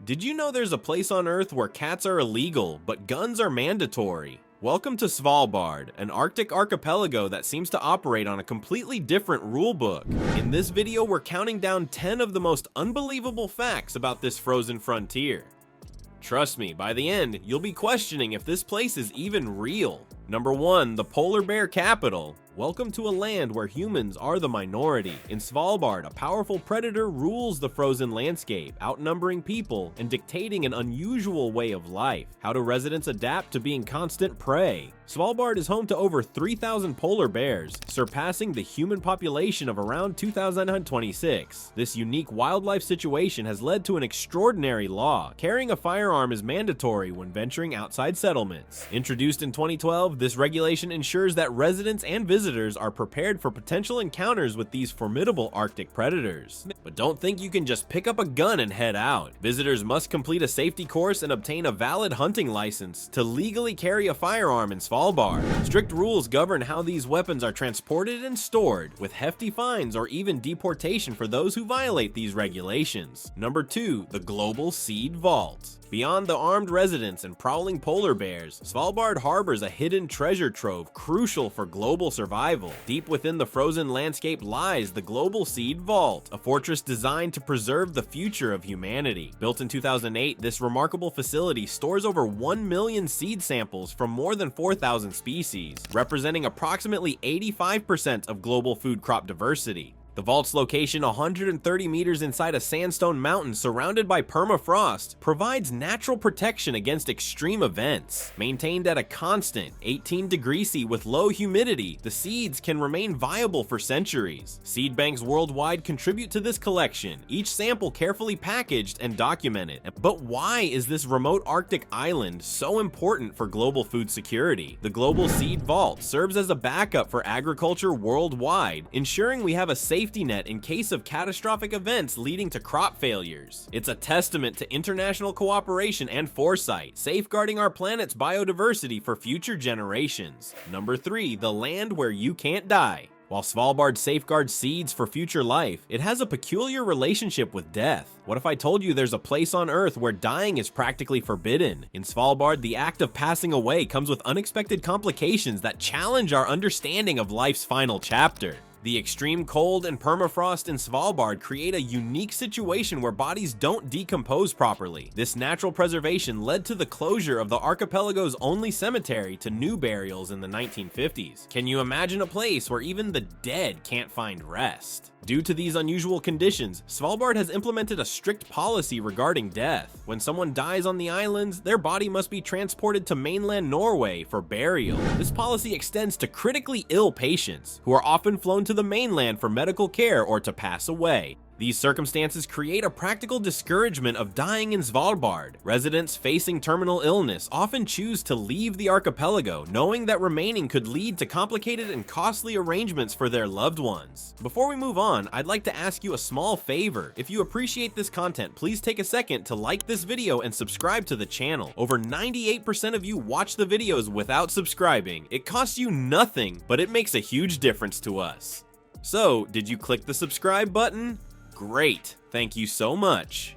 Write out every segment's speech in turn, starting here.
Did you know there's a place on Earth where cats are illegal, but guns are mandatory? Welcome to Svalbard, an Arctic archipelago that seems to operate on a completely different rulebook. In this video, we're counting down 10 of the most unbelievable facts about this frozen frontier. Trust me, by the end, you'll be questioning if this place is even real. Number 1, the polar bear capital. Welcome to a land where humans are the minority. In Svalbard, a powerful predator rules the frozen landscape, outnumbering people and dictating an unusual way of life. How do residents adapt to being constant prey? Svalbard is home to over 3,000 polar bears, surpassing the human population of around 2026. This unique wildlife situation has led to an extraordinary law. Carrying a firearm is mandatory when venturing outside settlements. Introduced in 2012, this regulation ensures that residents and visitors are prepared for potential encounters with these formidable Arctic predators. But don't think you can just pick up a gun and head out. Visitors must complete a safety course and obtain a valid hunting license to legally carry a firearm in Svalbard. Strict rules govern how these weapons are transported and stored, with hefty fines or even deportation for those who violate these regulations. Number 2, the Global Seed Vault. Beyond the armed residents and prowling polar bears, Svalbard harbors a hidden treasure trove crucial for global survival. Deep within the frozen landscape lies the Global Seed Vault, a fortress designed to preserve the future of humanity. Built in 2008, this remarkable facility stores over 1 million seed samples from more than 4,000 species, representing approximately 85% of global food crop diversity. The vault's location, 130 meters inside a sandstone mountain surrounded by permafrost, provides natural protection against extreme events. Maintained at a constant 18 degrees C with low humidity, the seeds can remain viable for centuries. Seed banks worldwide contribute to this collection, each sample carefully packaged and documented. But why is this remote Arctic island so important for global food security? The Global Seed Vault serves as a backup for agriculture worldwide, ensuring we have a safety net in case of catastrophic events leading to crop failures. It's a testament to international cooperation and foresight, safeguarding our planet's biodiversity for future generations. Number 3, the land where you can't die. While Svalbard safeguards seeds for future life, it has a peculiar relationship with death. What if I told you there's a place on Earth where dying is practically forbidden? In Svalbard, the act of passing away comes with unexpected complications that challenge our understanding of life's final chapter. The extreme cold and permafrost in Svalbard create a unique situation where bodies don't decompose properly. This natural preservation led to the closure of the archipelago's only cemetery to new burials in the 1950s. Can you imagine a place where even the dead can't find rest? Due to these unusual conditions, Svalbard has implemented a strict policy regarding death. When someone dies on the islands, their body must be transported to mainland Norway for burial. This policy extends to critically ill patients, who are often flown to the mainland for medical care or to pass away. These circumstances create a practical discouragement of dying in Svalbard. Residents facing terminal illness often choose to leave the archipelago, knowing that remaining could lead to complicated and costly arrangements for their loved ones. Before we move on, I'd like to ask you a small favor. If you appreciate this content, please take a second to like this video and subscribe to the channel. Over 98% of you watch the videos without subscribing. It costs you nothing, but it makes a huge difference to us. So, did you click the subscribe button? Great, thank you so much.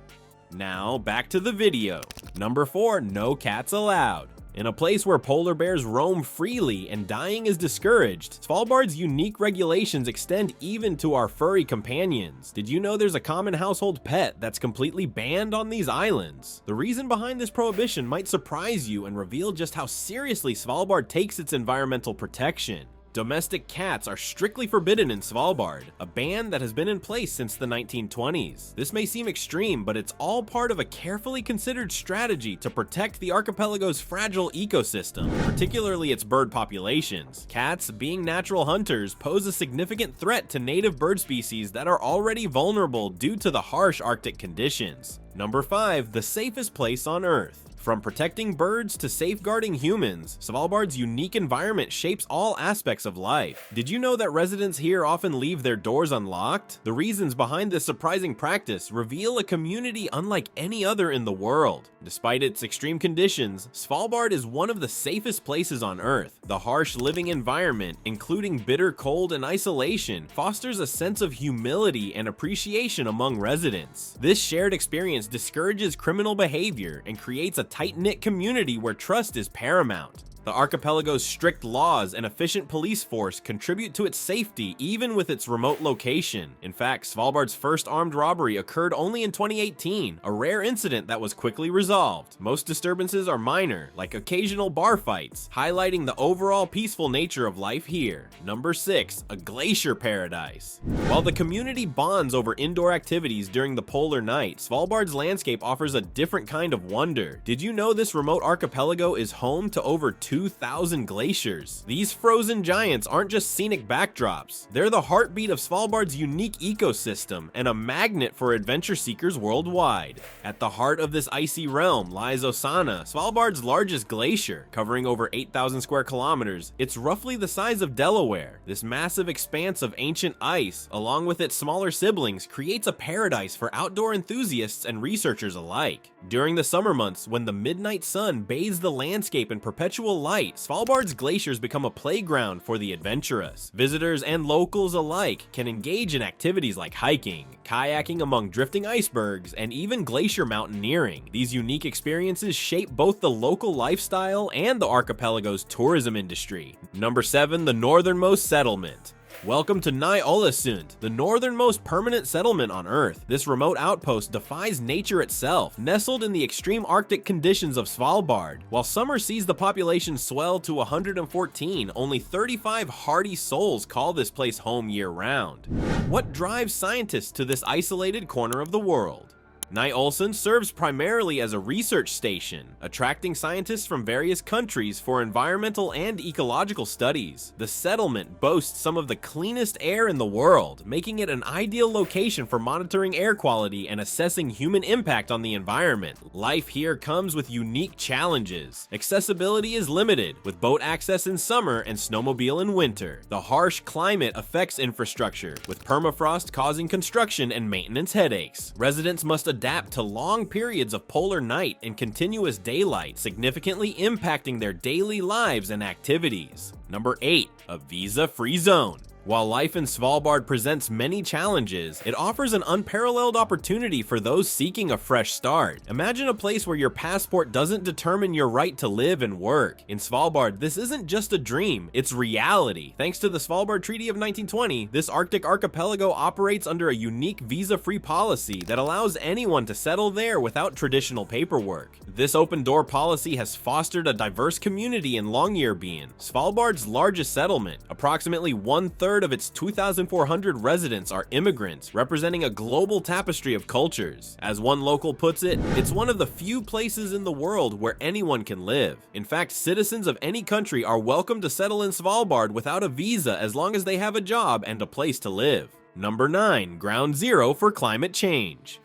Now, back to the video. Number 4, no cats allowed. In a place where polar bears roam freely and dying is discouraged, Svalbard's unique regulations extend even to our furry companions. Did you know there's a common household pet that's completely banned on these islands? The reason behind this prohibition might surprise you and reveal just how seriously Svalbard takes its environmental protection. Domestic cats are strictly forbidden in Svalbard, a ban that has been in place since the 1920s. This may seem extreme, but it's all part of a carefully considered strategy to protect the archipelago's fragile ecosystem, particularly its bird populations. Cats, being natural hunters, pose a significant threat to native bird species that are already vulnerable due to the harsh Arctic conditions. Number 5, the safest place on Earth. From protecting birds to safeguarding humans, Svalbard's unique environment shapes all aspects of life. Did you know that residents here often leave their doors unlocked? The reasons behind this surprising practice reveal a community unlike any other in the world. Despite its extreme conditions, Svalbard is one of the safest places on Earth. The harsh living environment, including bitter cold and isolation, fosters a sense of humility and appreciation among residents. This shared experience discourages criminal behavior and creates a tight-knit community where trust is paramount. The archipelago's strict laws and efficient police force contribute to its safety even with its remote location. In fact, Svalbard's first armed robbery occurred only in 2018, a rare incident that was quickly resolved. Most disturbances are minor, like occasional bar fights, highlighting the overall peaceful nature of life here. Number 6. A Glacier Paradise. While the community bonds over indoor activities during the polar night, Svalbard's landscape offers a different kind of wonder. Did you know this remote archipelago is home to over 2,000 glaciers? These frozen giants aren't just scenic backdrops. They're the heartbeat of Svalbard's unique ecosystem and a magnet for adventure seekers worldwide. At the heart of this icy realm lies Osana, Svalbard's largest glacier. Covering over 8,000 square kilometers, it's roughly the size of Delaware. This massive expanse of ancient ice, along with its smaller siblings, creates a paradise for outdoor enthusiasts and researchers alike. During the summer months, when the midnight sun bathes the landscape in perpetual light, Svalbard's glaciers become a playground for the adventurous. Visitors and locals alike can engage in activities like hiking, kayaking among drifting icebergs, and even glacier mountaineering. These unique experiences shape both the local lifestyle and the archipelago's tourism industry. Number 7. The northernmost settlement. Welcome to Ny-Ålesund, the northernmost permanent settlement on Earth. This remote outpost defies nature itself, nestled in the extreme Arctic conditions of Svalbard. While summer sees the population swell to 114, only 35 hardy souls call this place home year-round. What drives scientists to this isolated corner of the world? Ny-Ålesund serves primarily as a research station, attracting scientists from various countries for environmental and ecological studies. The settlement boasts some of the cleanest air in the world, making it an ideal location for monitoring air quality and assessing human impact on the environment. Life here comes with unique challenges. Accessibility is limited, with boat access in summer and snowmobile in winter. The harsh climate affects infrastructure, with permafrost causing construction and maintenance headaches. Residents must adapt to long periods of polar night and continuous daylight, significantly impacting their daily lives and activities. Number 8. A visa-free zone. While life in Svalbard presents many challenges, it offers an unparalleled opportunity for those seeking a fresh start. Imagine a place where your passport doesn't determine your right to live and work. In Svalbard, this isn't just a dream, it's reality. Thanks to the Svalbard Treaty of 1920, this Arctic archipelago operates under a unique visa-free policy that allows anyone to settle there without traditional paperwork. This open-door policy has fostered a diverse community in Longyearbyen, Svalbard's largest settlement. Approximately one-third of its 2,400 residents are immigrants, representing a global tapestry of cultures. As one local puts it, it's one of the few places in the world where anyone can live. In fact, citizens of any country are welcome to settle in Svalbard without a visa as long as they have a job and a place to live. Number 9. Ground zero for climate change.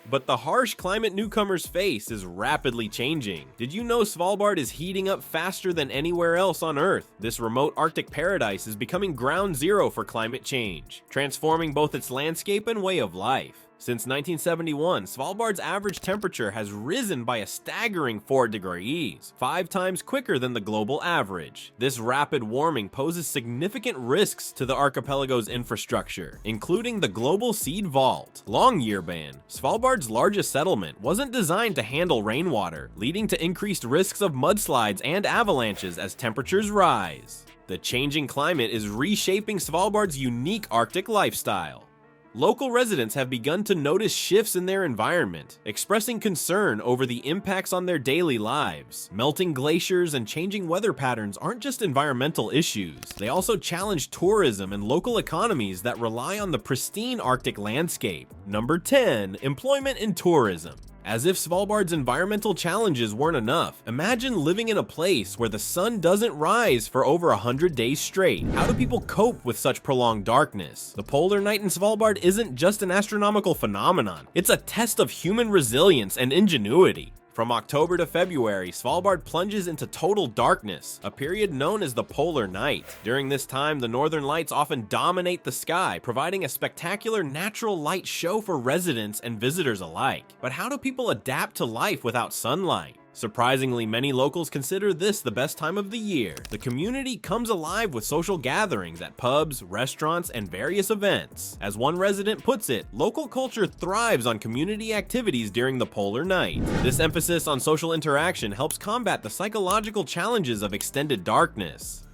But the harsh climate newcomers face is rapidly changing. Did you know Svalbard is heating up faster than anywhere else on Earth? This remote Arctic paradise is becoming ground zero for climate change, transforming both its landscape and way of life. Since 1971, Svalbard's average temperature has risen by a staggering 4 degrees, 5 times quicker than the global average. This rapid warming poses significant risks to the archipelago's infrastructure, including the global seed vault. Longyearbyen, Svalbard's largest settlement, wasn't designed to handle rainwater, leading to increased risks of mudslides and avalanches as temperatures rise. The changing climate is reshaping Svalbard's unique Arctic lifestyle. Local residents have begun to notice shifts in their environment, expressing concern over the impacts on their daily lives. Melting glaciers and changing weather patterns aren't just environmental issues. They also challenge tourism and local economies that rely on the pristine Arctic landscape. Number 10. Employment in tourism. As if Svalbard's environmental challenges weren't enough, imagine living in a place where the sun doesn't rise for over 100 days straight. How do people cope with such prolonged darkness? The polar night in Svalbard isn't just an astronomical phenomenon, it's a test of human resilience and ingenuity. From October to February, Svalbard plunges into total darkness, a period known as the polar night. During this time, the northern lights often dominate the sky, providing a spectacular natural light show for residents and visitors alike. But how do people adapt to life without sunlight? Surprisingly, many locals consider this the best time of the year. The community comes alive with social gatherings at pubs, restaurants, and various events. As one resident puts it, local culture thrives on community activities during the polar night. This emphasis on social interaction helps combat the psychological challenges of extended darkness.